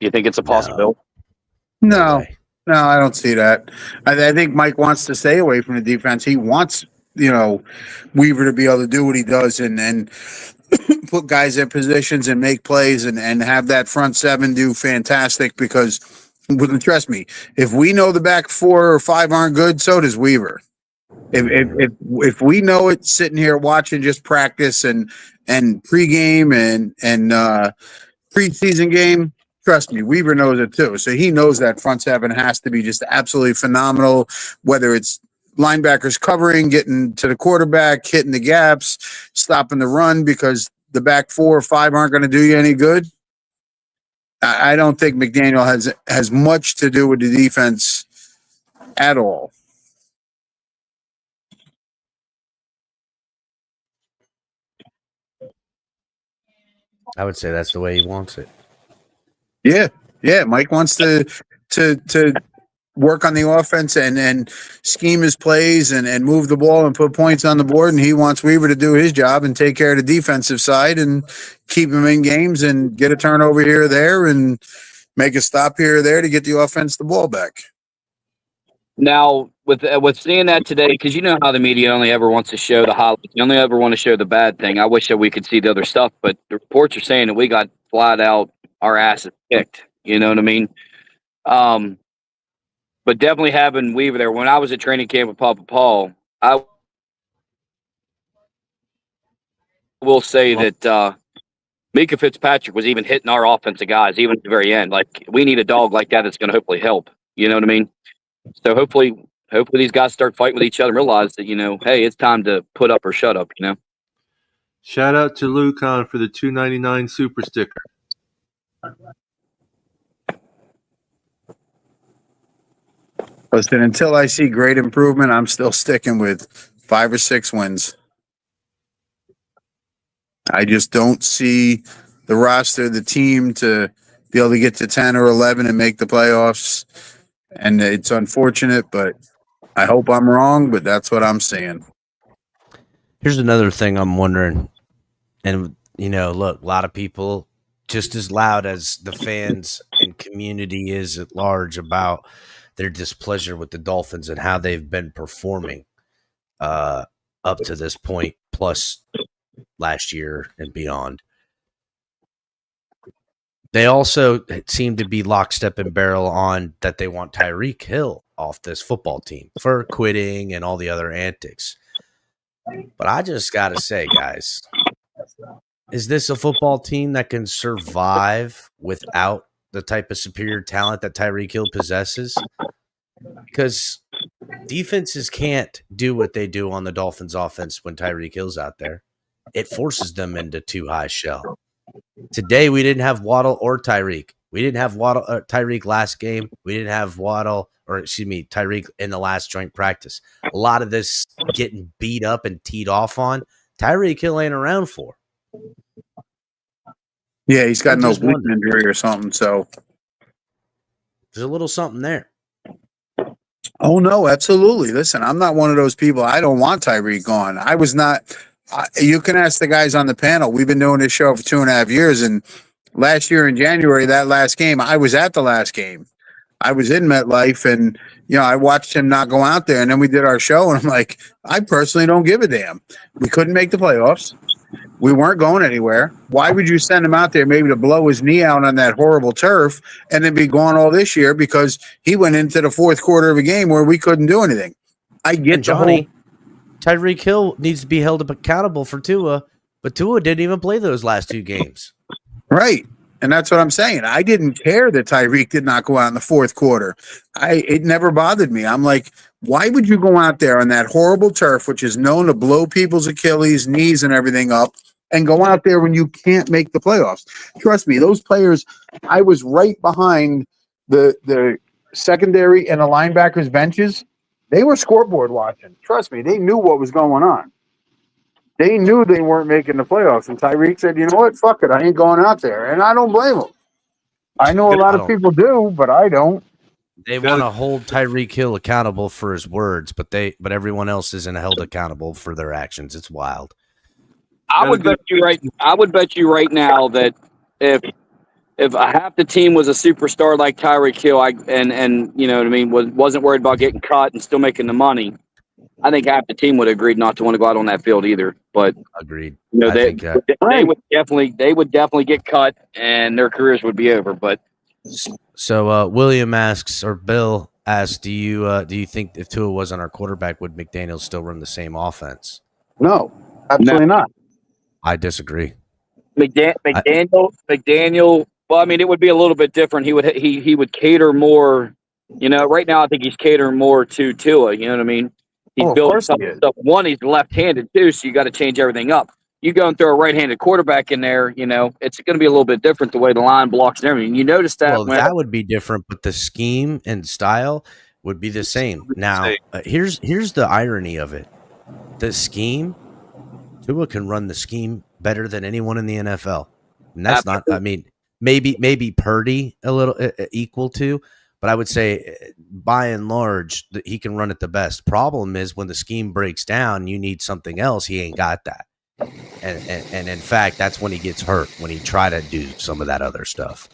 Do you think it's a possibility? No, way. no, I don't see that. I think Mike wants to stay away from the defense. He wants, Weaver to be able to do what he does and put guys in positions and make plays and have that front seven do fantastic because, trust me, if we know the back 4 or 5 aren't good, so does Weaver. If we know it sitting here watching just practice and pregame and preseason game, trust me, Weaver knows it too. So he knows that front seven has to be just absolutely phenomenal, whether it's linebackers covering, getting to the quarterback, hitting the gaps, stopping the run because the back 4 or 5 aren't going to do you any good. I don't think McDaniel has much to do with the defense at all. I would say that's the way he wants it. Yeah. Mike wants to work on the offense and scheme his plays and move the ball and put points on the board. And he wants Weaver to do his job and take care of the defensive side and keep him in games and get a turnover here or there and make a stop here or there to get the offense the ball back. Now, with seeing that today, because you know how the media only ever wants to show the highlights, they only ever want to show the bad thing. I wish that we could see the other stuff, but the reports are saying that we got flat out our asses kicked. You know what I mean? But definitely having Weaver there. When I was at training camp with Papa Paul, I will say that Mika Fitzpatrick was even hitting our offensive guys, even at the very end. Like, we need a dog like that that's going to hopefully help. You know what I mean? So hopefully these guys start fighting with each other and realize that, hey, it's time to put up or shut up, Shout out to Lucon for the $2.99 super sticker. Listen, until I see great improvement, I'm still sticking with 5 or 6 wins. I just don't see the roster, the team to be able to get to 10 or 11 and make the playoffs. And it's unfortunate, but I hope I'm wrong, but that's what I'm seeing. Here's another thing I'm wondering. And, look, a lot of people, just as loud as the fans and community is at large about their displeasure with the Dolphins and how they've been performing up to this point, plus last year and beyond. They also seem to be lockstep and barrel on that they want Tyreek Hill off this football team for quitting and all the other antics. But I just got to say, guys, is this a football team that can survive without the type of superior talent that Tyreek Hill possesses? Because defenses can't do what they do on the Dolphins offense when Tyreek Hill's out there. It forces them into too high shell. Today, we didn't have Waddle or Tyreek. We didn't have Tyreek last game. We didn't have Tyreek in the last joint practice. A lot of this getting beat up and teed off on, Tyreek Hill ain't around for. Yeah, he's got no gluten injury or something, so. There's a little something there. Oh, no, absolutely. Listen, I'm not one of those people. I don't want Tyreek gone. I was not. You can ask the guys on the panel. We've been doing this show for 2.5 years, and last year in January, that last game, I was at the last game. I was in MetLife, and I watched him not go out there, and then we did our show, and I'm like, I personally don't give a damn. We couldn't make the playoffs. We weren't going anywhere. Why would you send him out there maybe to blow his knee out on that horrible turf and then be gone all this year because he went into the fourth quarter of a game where we couldn't do anything? I get Johnny. Tyreek Hill needs to be held accountable for Tua, but Tua didn't even play those last 2 games. Right. And that's what I'm saying. I didn't care that Tyreek did not go out in the fourth quarter. It never bothered me. I'm like, why would you go out there on that horrible turf, which is known to blow people's Achilles, knees, and everything up, and go out there when you can't make the playoffs? Trust me, those players, I was right behind the secondary and the linebackers' benches. They were scoreboard watching. Trust me, they knew what was going on. They knew they weren't making the playoffs. And Tyreek said, you know what? Fuck it. I ain't going out there. And I don't blame him. I know a lot of people do, but I don't. They want to hold Tyreek Hill accountable for his words, but everyone else isn't held accountable for their actions. It's wild. I would bet you right now that if if half the team was a superstar like Tyreek Hill, and you know what I mean, wasn't worried about getting cut and still making the money, I think half the team would have agreed not to want to go out on that field either. But Agreed. you know, I think they would definitely get cut and their careers would be over. But so. William asks, or Bill asks, do you think if Tua wasn't our quarterback, would McDaniel still run the same offense? No, absolutely not. I disagree. McDaniel. Well, I mean, it would be a little bit different. He would cater more. You know, right now I think he's catering more to Tua. You know what I mean? He's of building course some he is. stuff. One, he's left-handed too, so you got to change everything up. You go and throw a right-handed quarterback in there, you know, it's going to be a little bit different the way the line blocks and everything. You notice that Well, that would be different, but the scheme and style would be the same. Now, here's the irony of it: the scheme, Tua can run the scheme better than anyone in the NFL, and that's not. I mean, maybe Purdy a little equal to, but I would say by and large he can run it the best. Problem is when the scheme breaks down, you need something else. He ain't got that. And in fact, that's when he gets hurt, when he try to do some of that other stuff.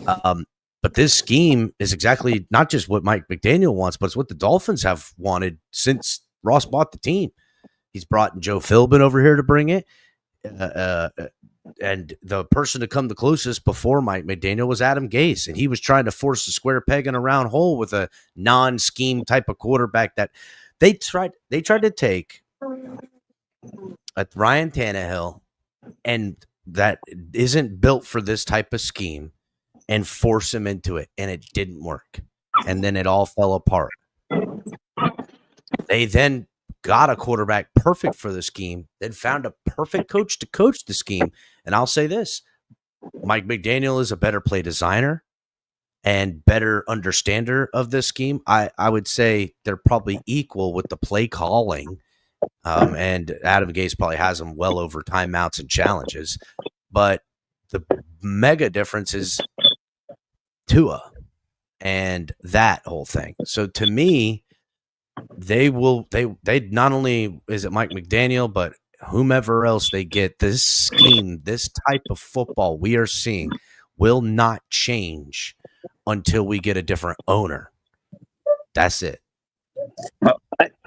But this scheme is exactly not just what Mike McDaniel wants, but it's what the Dolphins have wanted since Ross bought the team. He's brought Joe Philbin over here to bring it. And the person to come the closest before Mike McDaniel was Adam Gase. And he was trying to force a square peg in a round hole with a non-scheme type of quarterback that they tried to take Ryan Tannehill, and that isn't built for this type of scheme, and force him into it, and it didn't work. And then it all fell apart. They then got a quarterback perfect for the scheme, then found a perfect coach to coach the scheme. And I'll say this, Mike McDaniel is a better play designer and better understander of this scheme. I would say they're probably equal with the play calling. And Adam Gase probably has them well over timeouts and challenges. But the mega difference is Tua and that whole thing. So to me, they not only is it Mike McDaniel, but whomever else they get, this scheme, this type of football we are seeing will not change until we get a different owner. That's it.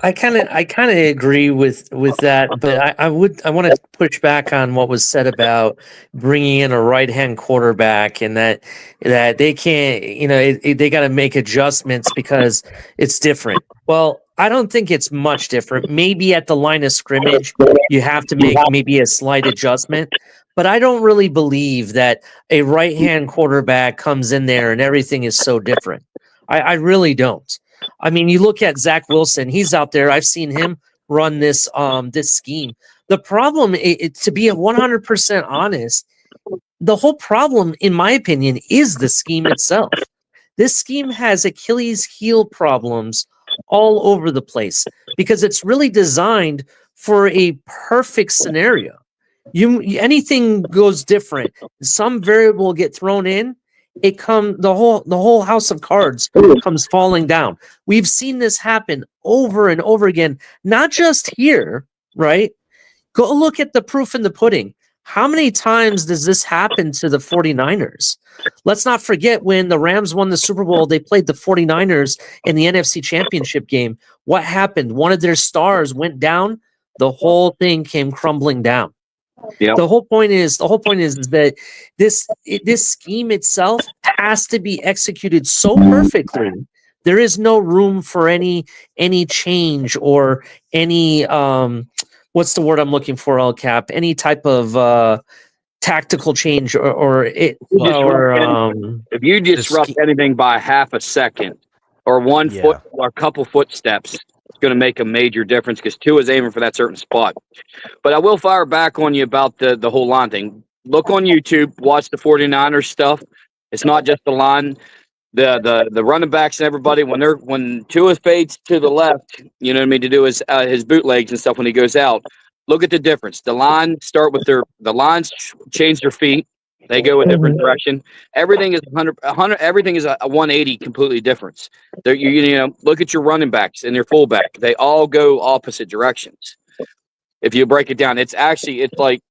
I kind of agree with that, but I want to push back on what was said about bringing in a right hand quarterback and that they can't, they got to make adjustments because it's different. Well, I don't think it's much different. Maybe at the line of scrimmage you have to make maybe a slight adjustment, but I don't really believe that a right hand quarterback comes in there and everything is so different. I really don't. I mean, you look at Zach Wilson; he's out there. I've seen him run this scheme. The problem, to be 100% honest, the whole problem, in my opinion, is the scheme itself. This scheme has Achilles heel problems all over the place because it's really designed for a perfect scenario. Anything goes different, some variable will get thrown in. The whole house of cards comes falling down. We've seen this happen over and over again, not just here, right? Go look at the proof in the pudding. How many times does this happen to the 49ers? Let's not forget when the Rams won the Super Bowl, they played the 49ers in the NFC Championship game. What happened? One of their stars went down. The whole thing came crumbling down. Yep. The whole point is that this scheme itself has to be executed so perfectly. There is no room for any change or any what's the word I'm looking for, El Cap? Any type of tactical change if you disrupt anything by half a second or 1 foot or a couple footsteps, it's going to make a major difference because Tua is aiming for that certain spot. But I will fire back on you about the whole line thing. Look on YouTube, watch the 49ers stuff. It's not just the line. The running backs and everybody, when Tua fades to the left, you know what I mean, to do his bootlegs and stuff when he goes out, look at the difference. The line start with the lines change their feet. They go a different direction. Everything is 100. Everything is a 180 completely difference. Look at your running backs and your fullback. They all go opposite directions. If you break it down, it's like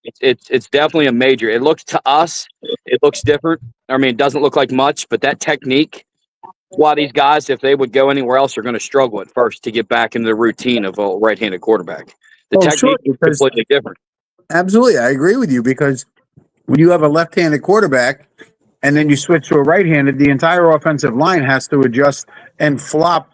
It's definitely a major. It looks to us, it looks different. I mean, it doesn't look like much, but that technique. Why these guys, if they would go anywhere else, are going to struggle at first to get back into the routine of a right-handed quarterback. The Oh, sure, technique is because completely different. absolutely, I agree with you because when you have a left-handed quarterback and then you switch to a right-handed, the entire offensive line has to adjust and flop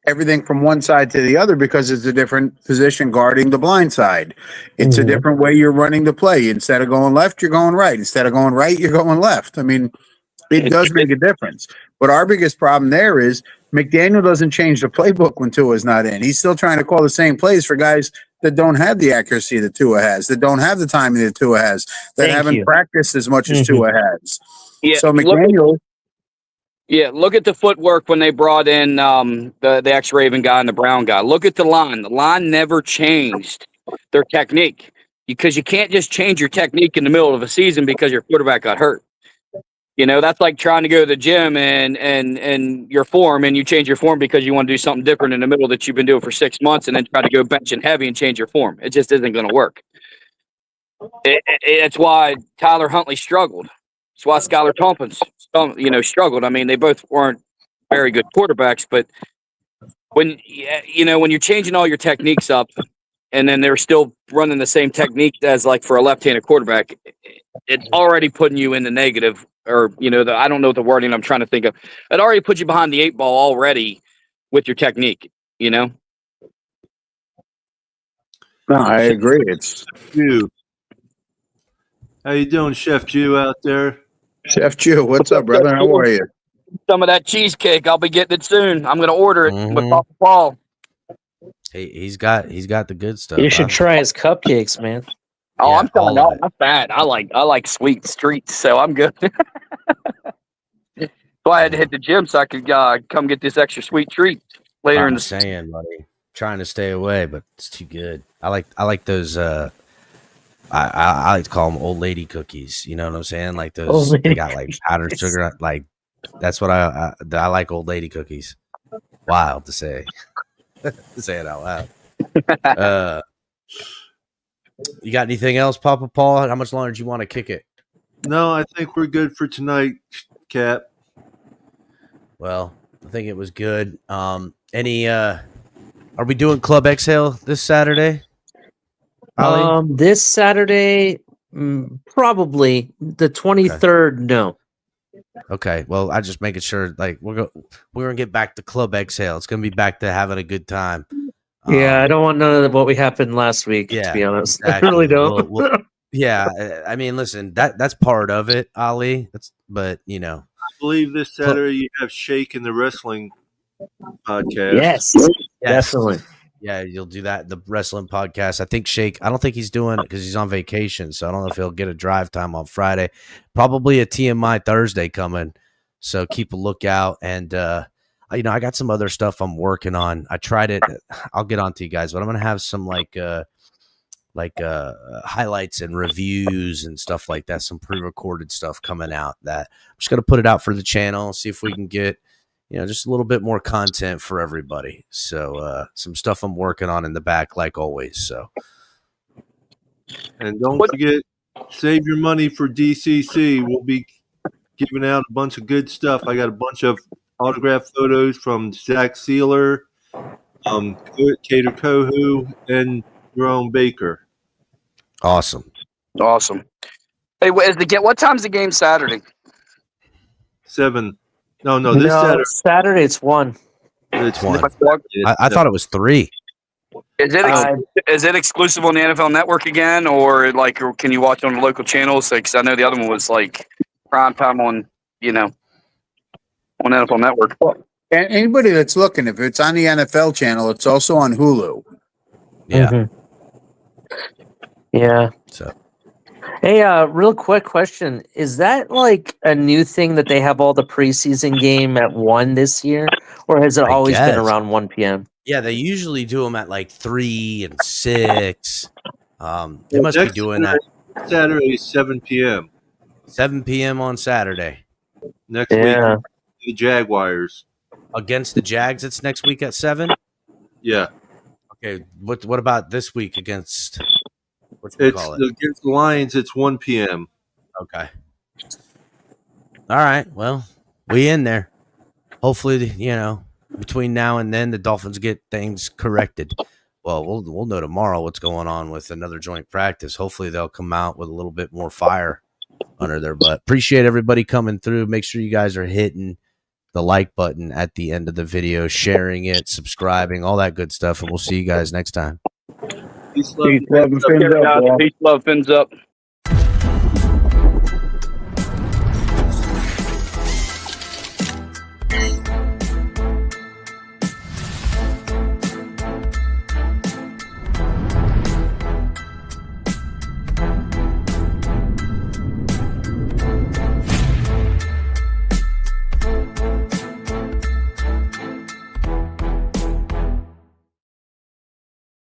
everything from one side to the other because it's a different position guarding the blind side. It's a different way you're running the play. Instead of going left, you're going right. Instead of going right, you're going left. I mean, it does make a difference. But our biggest problem there is McDaniel doesn't change the playbook when Tua's not in. He's still trying to call the same plays for guys that don't have the accuracy that Tua has, that don't have the timing that Tua has, that haven't practiced as much as Tua has. Yeah, So McDaniel, look at the footwork when they brought in the ex-Raven guy and the Brown guy. Look at the line. The line never changed their technique because you can't just change your technique in the middle of a season because your quarterback got hurt. You know, that's like trying to go to the gym and your form, and you change your form because you want to do something different in the middle that you've been doing for 6 months, and then try to go benching heavy and change your form. It just isn't going to work. It's why Tyler Huntley struggled. It's why Skylar Thompkins, struggled. I mean, they both weren't very good quarterbacks, but when you're changing all your techniques up, and then they're still running the same technique as like for a left-handed quarterback, it's already putting you in the negative. Or, I don't know the wording I'm trying to think of. It already put you behind the 8 ball already with your technique, No, I agree. It's Jew. How you doing, Chef Jew out there? Chef Jew. What's up, brother? How are you? Some of that cheesecake. I'll be getting it soon. I'm going to order it with Mhm. Papa Paul. He's got the good stuff. You should try his cupcakes, man. Oh, Yeah, I'm telling all of you, it. I'm fat. I like sweet treats, so I'm good. So I had to hit the gym so I could come get this extra sweet treat later in I'm the saying, buddy, trying to stay away, but it's too good. I like those. I like to call them old lady cookies. You know what I'm saying? Like those. Old lady They got like powdered cookies. sugar. Like that's what I like. Old lady cookies. Wild to say. To say it out loud. You got anything else, Papa Paul? How much longer do you want to kick it? No, I think we're good for tonight, Cap. Well, I think it was good. Are we doing Club Exhale this Saturday? Ali? This Saturday, probably the 23rd. No. Okay. Well, I just making sure. Like we're gonna get back to Club Exhale. It's gonna be back to having a good time. Yeah, I don't want none of what we happened last week. To be honest, exactly. I really don't. Yeah. I mean, listen, that's part of it, Ali. But I believe this Saturday you have Shake in the wrestling podcast. Yes, definitely. Yeah, you'll do that. The wrestling podcast. I think Shake. I don't think he's doing it because he's on vacation. So I don't know if he'll get a drive time on Friday. Probably a TMI Thursday coming. So keep a lookout. And I got some other stuff I'm working on. I tried it. I'll get on to you guys, but I'm gonna have some highlights and reviews and stuff like that. Some pre-recorded stuff coming out that I'm just gonna put it out for the channel. See if we can get just a little bit more content for everybody. So some stuff I'm working on in the back, like always. So, and don't forget, save your money for DCC. We'll be giving out a bunch of good stuff. I got a bunch of autographed photos from Zach Sealer, Cater Kohu, and Jerome Baker. awesome. Hey, what time's the game Saturday? 7. No, this Saturday. Saturday it's 1. It's 1. It's I thought it was 3. Is it exclusive on the NFL Network again, or can you watch it on the local channels? Because I know the other one was like prime time on NFL Network. and anybody that's looking, if it's on the NFL channel, it's also on Hulu. Yeah. Mm-hmm. Yeah. So. Hey, real quick question. Is that like a new thing that they have all the preseason game at 1 this year? Or has it always been around 1 p.m.? Yeah, they usually do them at like 3 and 6. They must be doing that. Saturday is 7 p.m. 7 p.m. on Saturday. Next week, the Jaguars. Against the Jags, it's next week at 7? Yeah. Okay, what about this week against... It's against the Lions. It's 1 p.m. Okay. All right. Well, we in there. Hopefully, between now and then, the Dolphins get things corrected. Well, we'll know tomorrow what's going on with another joint practice. Hopefully, they'll come out with a little bit more fire under their butt. Appreciate everybody coming through. Make sure you guys are hitting the like button at the end of the video, sharing it, subscribing, all that good stuff. And we'll see you guys next time. Peace, love, Peace, love, and fins up, bro. Peace, love, fins up.